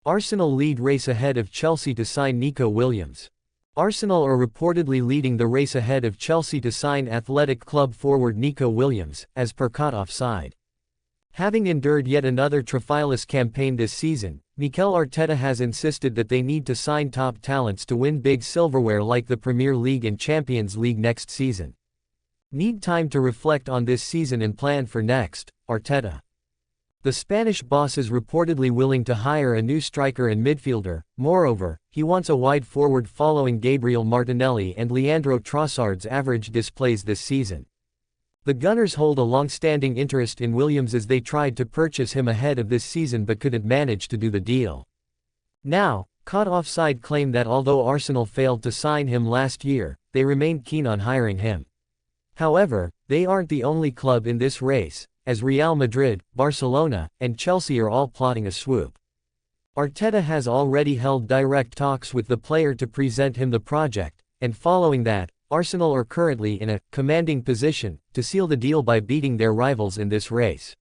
Arsenal lead race ahead of Chelsea to sign Nico Williams. Arsenal are reportedly leading the race ahead of Chelsea to sign Athletic Club forward Nico Williams, as per Caught Offside. Having endured yet another trophyless campaign this season, Mikel Arteta has insisted that they need to sign top talents to win big silverware like the Premier League and Champions League next season. Need time to reflect on this season and plan for next, Arteta. The Spanish boss is reportedly willing to hire a new striker and midfielder. Moreover, he wants a wide forward following Gabriel Martinelli and Leandro Trossard's average displays this season. The Gunners hold a long-standing interest in Williams as they tried to purchase him ahead of this season but couldn't manage to do the deal. Now, Caught Offside claim that although Arsenal failed to sign him last year, they remained keen on hiring him. However, they aren't the only club in this race, as Real Madrid, Barcelona, and Chelsea are all plotting a swoop. Arteta has already held direct talks with the player to present him the project, and following that, Arsenal are currently in a commanding position to seal the deal by beating their rivals in this race.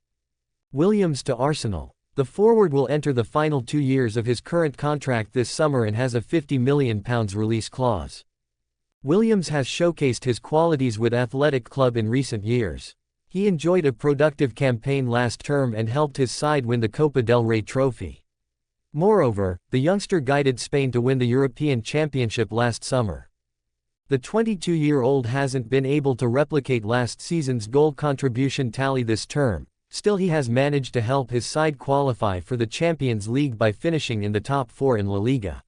Williams to Arsenal. The forward will enter the final 2 years of his current contract this summer and has a £50 million release clause. Williams has showcased his qualities with Athletic Club in recent years. He enjoyed a productive campaign last term and helped his side win the Copa del Rey trophy. Moreover, the youngster guided Spain to win the European Championship last summer. The 22-year-old hasn't been able to replicate last season's goal contribution tally this term, still he has managed to help his side qualify for the Champions League by finishing in the top 4 in La Liga.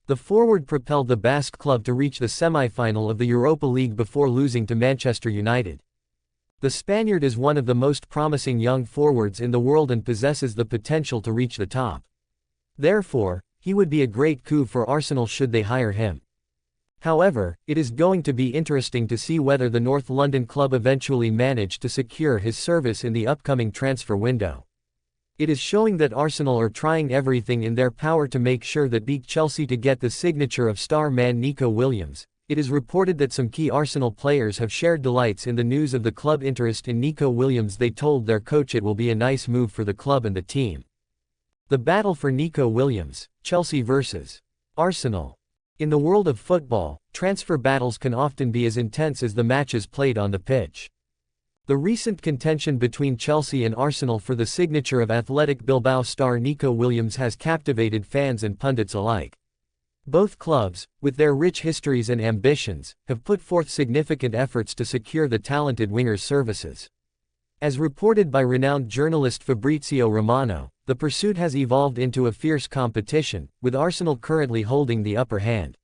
The forward propelled the Basque club to reach the semi-final of the Europa League before losing to Manchester United. The Spaniard is one of the most promising young forwards in the world and possesses the potential to reach the top. Therefore, he would be a great coup for Arsenal should they hire him. However, it is going to be interesting to see whether the North London club eventually manage to secure his service in the upcoming transfer window. It is showing that Arsenal are trying everything in their power to make sure that beat Chelsea to get the signature of star man Nico Williams. It is reported that some key Arsenal players have shared delights in the news of the club interest in Nico Williams. They told their coach it will be a nice move for the club and the team. The battle for Nico Williams, Chelsea vs. Arsenal. In the world of football, transfer battles can often be as intense as the matches played on the pitch. The recent contention between Chelsea and Arsenal for the signature of Athletic Bilbao star Nico Williams has captivated fans and pundits alike. Both clubs, with their rich histories and ambitions, have put forth significant efforts to secure the talented winger's services. As reported by renowned journalist Fabrizio Romano, the pursuit has evolved into a fierce competition, with Arsenal currently holding the upper hand.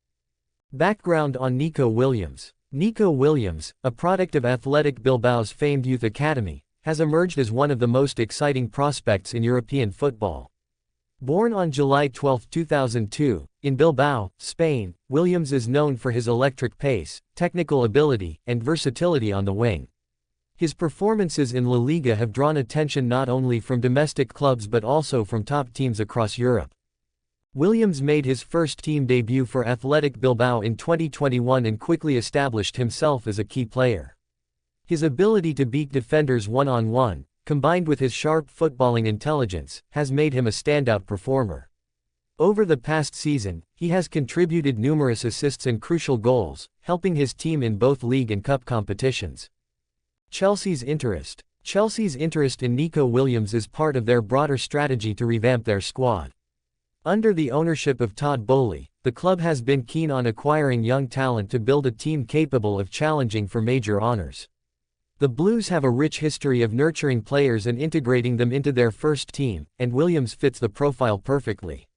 Background on Nico Williams. Nico Williams, a product of Athletic Bilbao's famed youth academy, has emerged as one of the most exciting prospects in European football. Born on July 12, 2002, in Bilbao, Spain, Williams is known for his electric pace, technical ability, and versatility on the wing. His performances in La Liga have drawn attention not only from domestic clubs but also from top teams across Europe. Williams made his first team debut for Athletic Bilbao in 2021 and quickly established himself as a key player. His ability to beat defenders one-on-one, combined with his sharp footballing intelligence, has made him a standout performer. Over the past season, he has contributed numerous assists and crucial goals, helping his team in both league and cup competitions. Chelsea's interest. Chelsea's interest in Nico Williams is part of their broader strategy to revamp their squad. Under the ownership of Todd Boehly, the club has been keen on acquiring young talent to build a team capable of challenging for major honors. The Blues have a rich history of nurturing players and integrating them into their first team, and Williams fits the profile perfectly.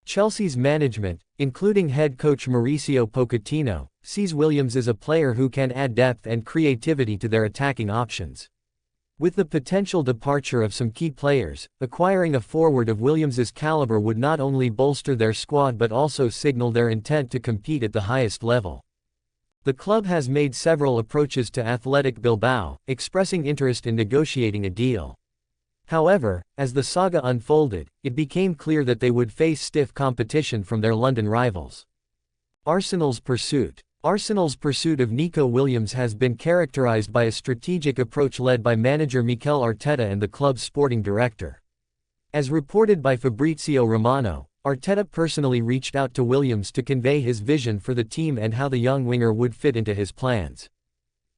Chelsea's management, including head coach Mauricio Pochettino, sees Williams as a player who can add depth and creativity to their attacking options. With the potential departure of some key players, acquiring a forward of Williams's caliber would not only bolster their squad but also signal their intent to compete at the highest level. The club has made several approaches to Athletic Bilbao, expressing interest in negotiating a deal. However, as the saga unfolded, it became clear that they would face stiff competition from their London rivals. Arsenal's pursuit. Arsenal's pursuit of Nico Williams has been characterized by a strategic approach led by manager Mikel Arteta and the club's sporting director. As reported by Fabrizio Romano, Arteta personally reached out to Williams to convey his vision for the team and how the young winger would fit into his plans.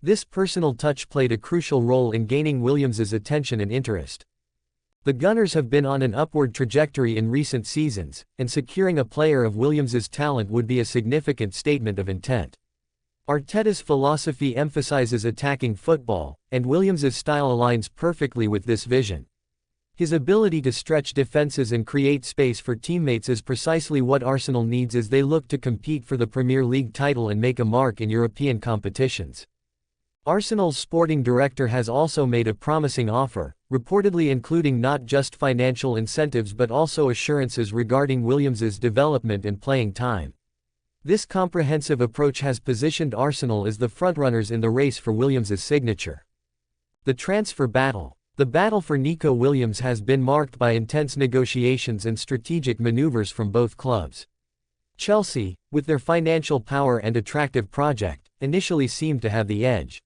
This personal touch played a crucial role in gaining Williams's attention and interest. The Gunners have been on an upward trajectory in recent seasons, and securing a player of Williams's talent would be a significant statement of intent. Arteta's philosophy emphasizes attacking football, and Williams's style aligns perfectly with this vision. His ability to stretch defenses and create space for teammates is precisely what Arsenal needs as they look to compete for the Premier League title and make a mark in European competitions. Arsenal's sporting director has also made a promising offer, reportedly including not just financial incentives but also assurances regarding Williams's development and playing time. This comprehensive approach has positioned Arsenal as the frontrunners in the race for Williams's signature. The transfer battle. The battle for Nico Williams has been marked by intense negotiations and strategic maneuvers from both clubs. Chelsea, with their financial power and attractive project, initially seemed to have the edge.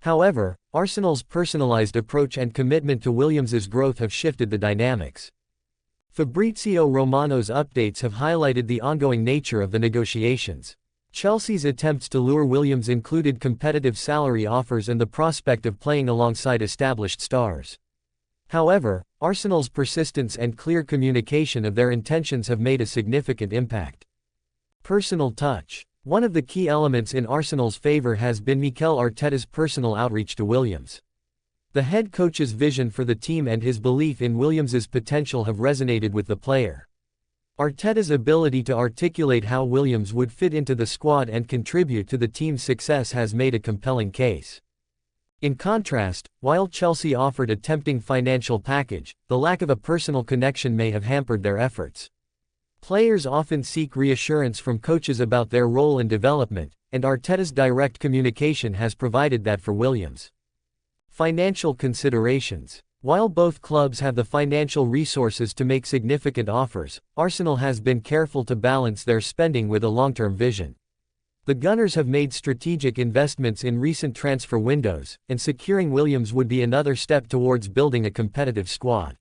However, Arsenal's personalized approach and commitment to Williams's growth have shifted the dynamics. Fabrizio Romano's updates have highlighted the ongoing nature of the negotiations. Chelsea's attempts to lure Williams included competitive salary offers and the prospect of playing alongside established stars. However, Arsenal's persistence and clear communication of their intentions have made a significant impact. Personal touch. One of the key elements in Arsenal's favor has been Mikel Arteta's personal outreach to Williams. The head coach's vision for the team and his belief in Williams's potential have resonated with the player. Arteta's ability to articulate how Williams would fit into the squad and contribute to the team's success has made a compelling case. In contrast, while Chelsea offered a tempting financial package, the lack of a personal connection may have hampered their efforts. Players often seek reassurance from coaches about their role and development, and Arteta's direct communication has provided that for Williams. Financial considerations. While both clubs have the financial resources to make significant offers, Arsenal has been careful to balance their spending with a long-term vision. The Gunners have made strategic investments in recent transfer windows, and securing Williams would be another step towards building a competitive squad.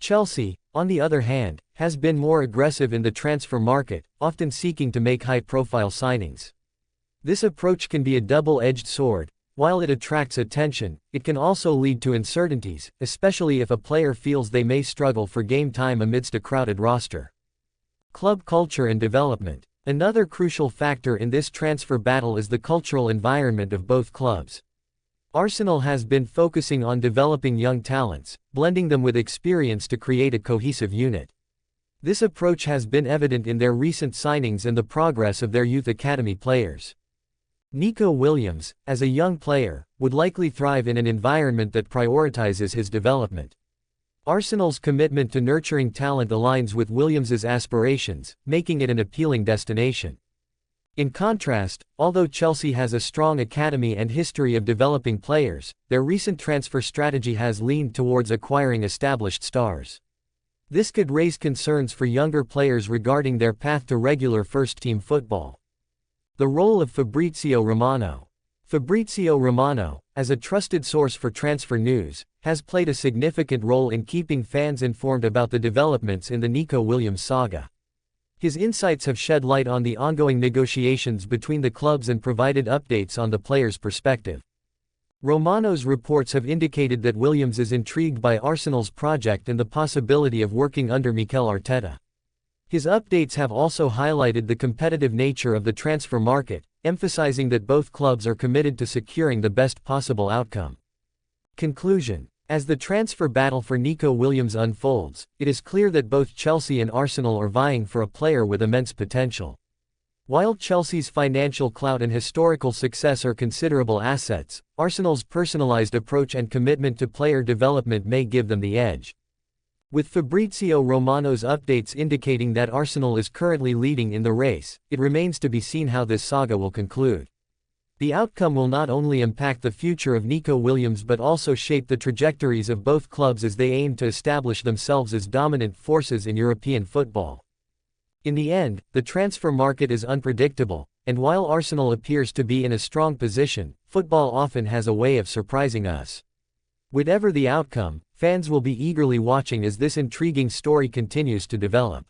Chelsea, on the other hand, has been more aggressive in the transfer market, often seeking to make high-profile signings. This approach can be a double-edged sword. While it attracts attention, it can also lead to uncertainties, especially if a player feels they may struggle for game time amidst a crowded roster. Club culture and development. Another crucial factor in this transfer battle is the cultural environment of both clubs. Arsenal has been focusing on developing young talents, blending them with experience to create a cohesive unit. This approach has been evident in their recent signings and the progress of their youth academy players. Nico Williams, as a young player, would likely thrive in an environment that prioritizes his development. Arsenal's commitment to nurturing talent aligns with Williams's aspirations, making it an appealing destination. In contrast, although Chelsea has a strong academy and history of developing players, their recent transfer strategy has leaned towards acquiring established stars. This could raise concerns for younger players regarding their path to regular first-team football. The role of Fabrizio Romano. Fabrizio Romano, as a trusted source for transfer news, has played a significant role in keeping fans informed about the developments in the Nico Williams saga. His insights have shed light on the ongoing negotiations between the clubs and provided updates on the player's perspective. Romano's reports have indicated that Williams is intrigued by Arsenal's project and the possibility of working under Mikel Arteta. His updates have also highlighted the competitive nature of the transfer market, emphasizing that both clubs are committed to securing the best possible outcome. Conclusion. As the transfer battle for Nico Williams unfolds, it is clear that both Chelsea and Arsenal are vying for a player with immense potential. While Chelsea's financial clout and historical success are considerable assets, Arsenal's personalized approach and commitment to player development may give them the edge. With Fabrizio Romano's updates indicating that Arsenal is currently leading in the race, it remains to be seen how this saga will conclude. The outcome will not only impact the future of Nico Williams but also shape the trajectories of both clubs as they aim to establish themselves as dominant forces in European football. In the end, the transfer market is unpredictable, and while Arsenal appears to be in a strong position, football often has a way of surprising us. Whatever the outcome, Fans will be eagerly watching as this intriguing story continues to develop.